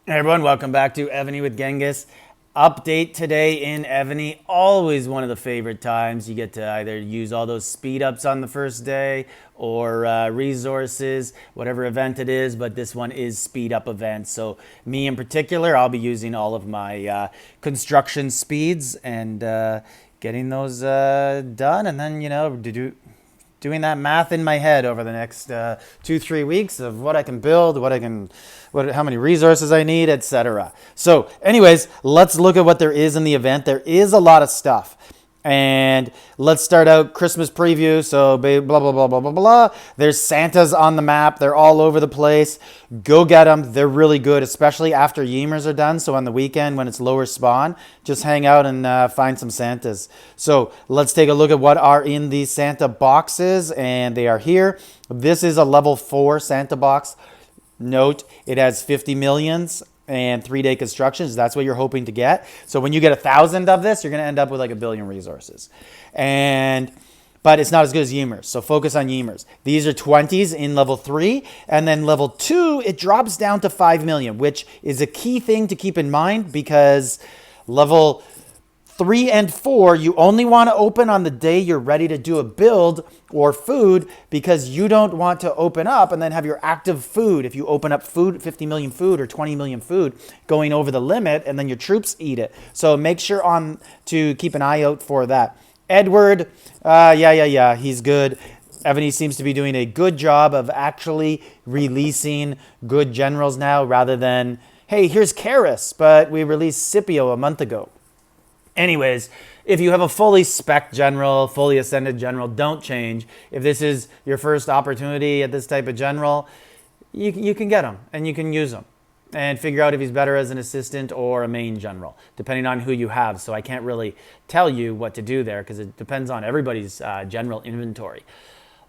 Hey everyone, welcome back to Evany with Genghis. Update today in Evany. Always one of the favorite times. You get to either use all those speed ups on the first day or resources, whatever event it is, but this one is speed up event. So me in particular, I'll be using all of my construction speeds and getting those done, and then doing that math in my head over the next 2-3 weeks of what I can build, how many resources I need, etc. So, anyways, let's look at what there is in the event. There is a lot of stuff. And let's start out Christmas preview. So blah, blah, blah, blah, blah, blah. There's Santas on the map. They're all over the place. Go get them. They're really good, especially after Ymers are done. So on the weekend when it's lower spawn, just hang out and find some Santas. So let's take a look at what are in these Santa boxes. And they are here. This is a level 4 Santa box. Note, it has 50 millions and 3-day constructions. That's what you're hoping to get. So when you get 1,000 of this, you're going to end up with like 1 billion resources. But it's not as good as Ymers. So focus on Ymers. These are 20s in level 3. And then level 2, it drops down to 5 million, which is a key thing to keep in mind because level 3 and 4, you only want to open on the day you're ready to do a build or food because you don't want to open up and then have your active food. If you open up food, 50 million food or 20 million food going over the limit and then your troops eat it. So make sure to keep an eye out for that. Edward, he's good. Evany seems to be doing a good job of actually releasing good generals now rather than, hey, here's Karis, but we released Scipio a month ago. Anyways, if you have a fully spec general, fully ascended general, don't change. If this is your first opportunity at this type of general, you can get him and you can use him and figure out if he's better as an assistant or a main general, depending on who you have. So I can't really tell you what to do there because it depends on everybody's general inventory.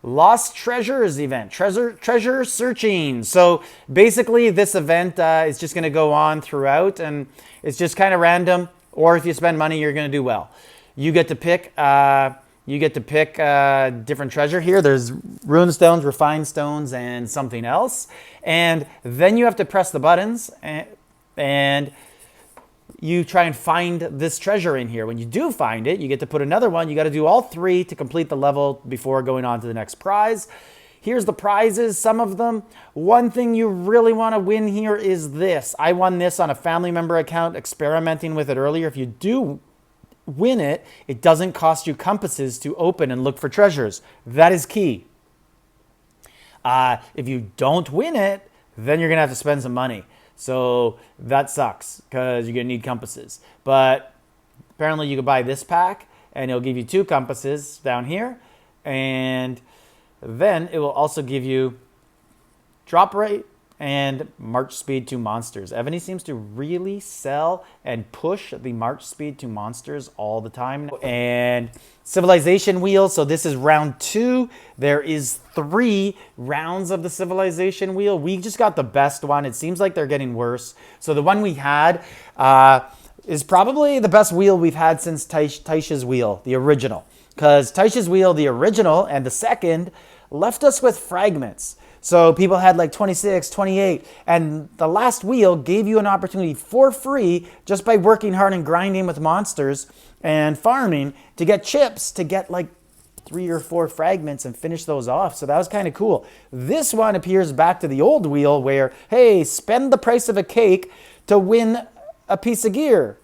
Lost Treasures event, treasure searching. So basically this event is just going to go on throughout and it's just kind of random. Or if you spend money, you're going to do well. You get to pick. Different treasure here. There's rune stones, refined stones, and something else. And then you have to press the buttons, and you try and find this treasure in here. When you do find it, you get to put another one. You got to do all 3 to complete the level before going on to the next prize. Here's the prizes, some of them. One thing you really want to win here is this. I won this on a family member account, experimenting with it earlier. If you do win it, it doesn't cost you compasses to open and look for treasures. That is key. If you don't win it, then you're going to have to spend some money. So that sucks because you're going to need compasses. But apparently you could buy this pack and it'll give you 2 compasses down here. And then it will also give you drop rate and march speed to monsters. Evany seems to really sell and push the march speed to monsters all the time. And civilization wheel. So this is round 2. There is 3 rounds of the civilization wheel. We just got the best one. It seems like they're getting worse. So the one we had is probably the best wheel we've had since Taisha's wheel, the original. Because Taisha's wheel, the original, and the second left us with fragments. So people had like 26, 28, and the last wheel gave you an opportunity for free just by working hard and grinding with monsters and farming to get chips to get like 3 or 4 fragments and finish those off. So that was kind of cool. This one appears back to the old wheel where, hey, spend the price of a cake to win a piece of gear.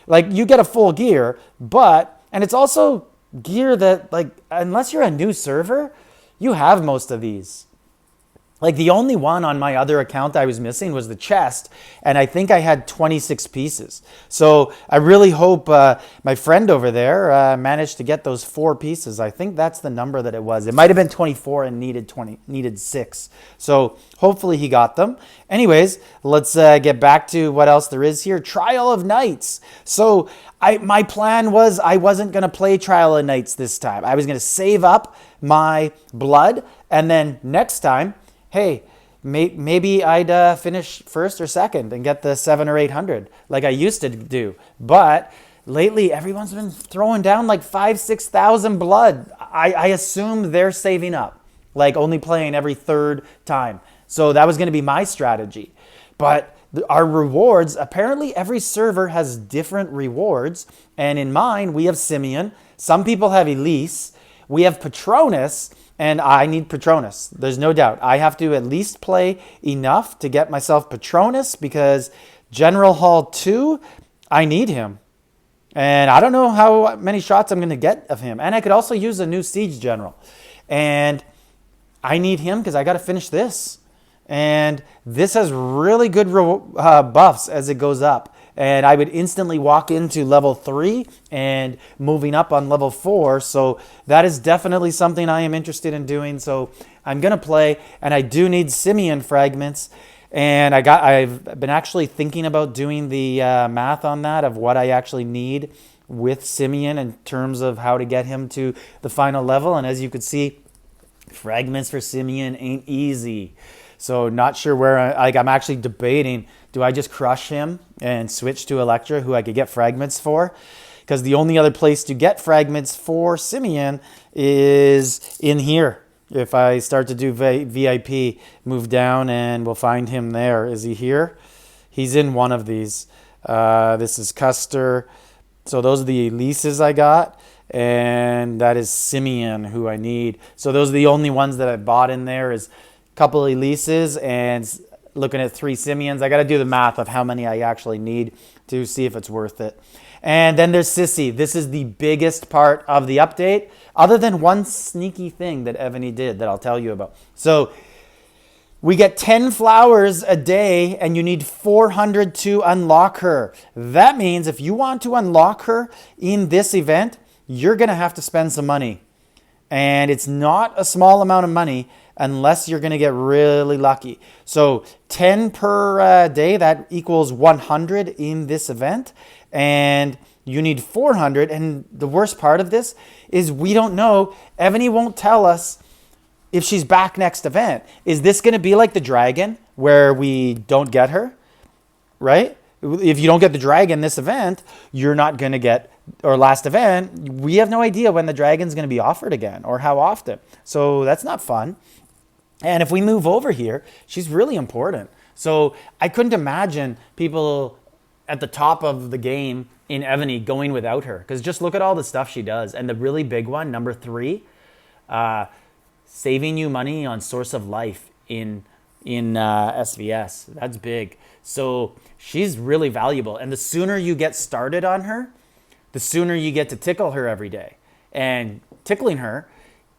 Like you get a full gear, and it's also gear that like, unless you're a new server, you have most of these. Like the only one on my other account I was missing was the chest, and I think I had 26 pieces. So I really hope my friend over there managed to get those 4 pieces. I think that's the number that it was. It might have been 24 and needed 6. So hopefully he got them. Anyways, let's get back to what else there is here. Trial of Knights. So my plan was I wasn't going to play Trial of Knights this time. I was going to save up my blood, and then next time, hey, maybe I'd finish first or second and get the 700 or 800 like I used to do. But lately, everyone's been throwing down like 5,000-6,000 blood. I assume they're saving up, like only playing every third time. So that was going to be my strategy. But our rewards, apparently every server has different rewards. And in mine, we have Simeon. Some people have Elise. We have Patronus, and I need Patronus. There's no doubt. I have to at least play enough to get myself Patronus because General Hall 2, I need him. And I don't know how many shots I'm going to get of him. And I could also use a new Siege General. And I need him because I got to finish this. And this has really good buffs as it goes up. And I would instantly walk into level 3 and moving up on level 4. So that is definitely something I am interested in doing. So I'm going to play. And I do need Simeon fragments. And I've been actually thinking about doing the math on that of what I actually need with Simeon in terms of how to get him to the final level. And as you could see, fragments for Simeon ain't easy. So not sure where I'm actually debating. Do I just crush him and switch to Electra, who I could get fragments for? Because the only other place to get fragments for Simeon is in here. If I start to do VIP, move down and we'll find him there. Is he here? He's in one of these. This is Custer. So those are the Elises I got. And that is Simeon, who I need. So those are the only ones that I bought in there is a couple Elises and looking at 3 Simeons. I got to do the math of how many I actually need to see if it's worth it. And then there's Sissy. This is the biggest part of the update, other than one sneaky thing that Evany did that I'll tell you about. So we get 10 flowers a day, and you need 400 to unlock her. That means if you want to unlock her in this event, you're going to have to spend some money. And it's not a small amount of money unless you're going to get really lucky. So 10 per day, that equals 100 in this event. And you need 400. And the worst part of this is we don't know. Evany won't tell us if she's back next event. Is this going to be like the dragon where we don't get her? Right? If you don't get the dragon this event, you're not going to get, or last event, we have no idea when the dragon's going to be offered again or how often. So that's not fun. And if we move over here, she's really important. So I couldn't imagine people at the top of the game in Evany going without her. Because just look at all the stuff she does. And the really big one, number 3, saving you money on Source of Life in SVS. That's big. So she's really valuable. And the sooner you get started on her, the sooner you get to tickle her every day. And tickling her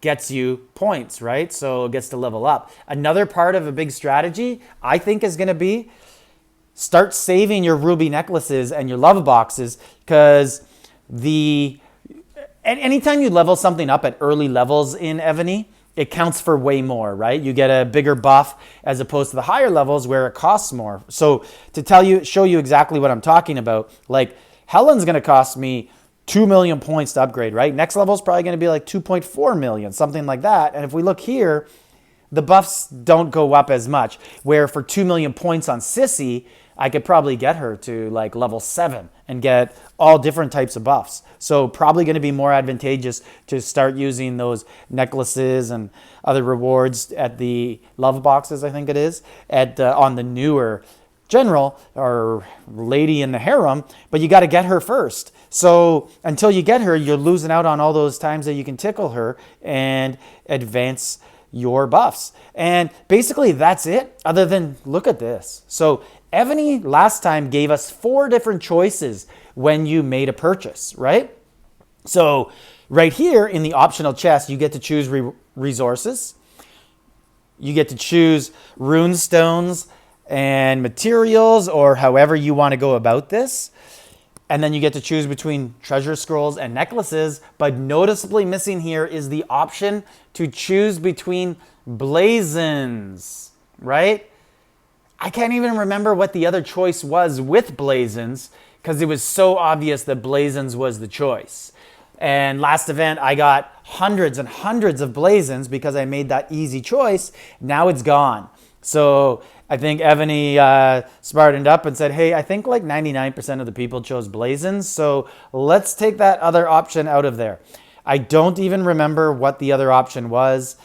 gets you points, right? So it gets to level up. Another part of a big strategy, I think, is going to be start saving your ruby necklaces and your love boxes, because anytime you level something up at early levels in Evany, it counts for way more, right? You get a bigger buff as opposed to the higher levels where it costs more. So to show you exactly what I'm talking about, like Helen's going to cost me 2 million points to upgrade, right? Next level is probably going to be like 2.4 million, something like that. And if we look here, the buffs don't go up as much, where for 2 million points on Sissy, I could probably get her to like level 7 and get all different types of buffs. So probably going to be more advantageous to start using those necklaces and other rewards at the love boxes, I think it is, on the newer general or lady in the harem, but you got to get her first. So until you get her, you're losing out on all those times that you can tickle her and advance your buffs. And basically that's it, other than look at this. So Evany last time gave us 4 different choices when you made a purchase, right? So right here in the optional chest, you get to choose resources. You get to choose rune stones and materials, or however you want to go about this. And then you get to choose between treasure scrolls and necklaces. But noticeably missing here is the option to choose between blazons, right? I can't even remember what the other choice was with blazons, because it was so obvious that blazons was the choice. And last event, I got hundreds and hundreds of blazons because I made that easy choice. Now it's gone. So I think Evany smartened up and said, hey, I think like 99% of the people chose blazons, so let's take that other option out of there. I don't even remember what the other option was,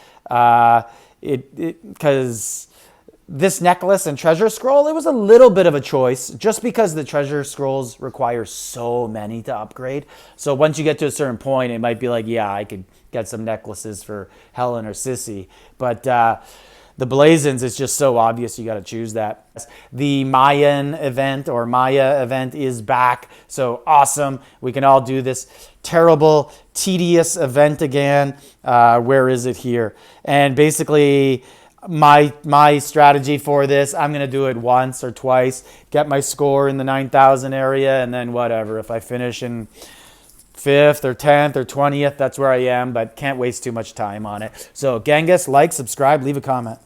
because this necklace and treasure scroll, it was a little bit of a choice just because the treasure scrolls require so many to upgrade. So once you get to a certain point, it might be like, yeah, I could get some necklaces for Helen or Sissy. But the Blazons is just so obvious, you got to choose that. The Mayan event or Maya event is back. So awesome. We can all do this terrible, tedious event again. Where is it here? And basically, my strategy for this, I'm going to do it once or twice, get my score in the 9,000 area, and then whatever. If I finish in 5th or 10th or 20th, that's where I am, but can't waste too much time on it. So Genghis, like, subscribe, leave a comment.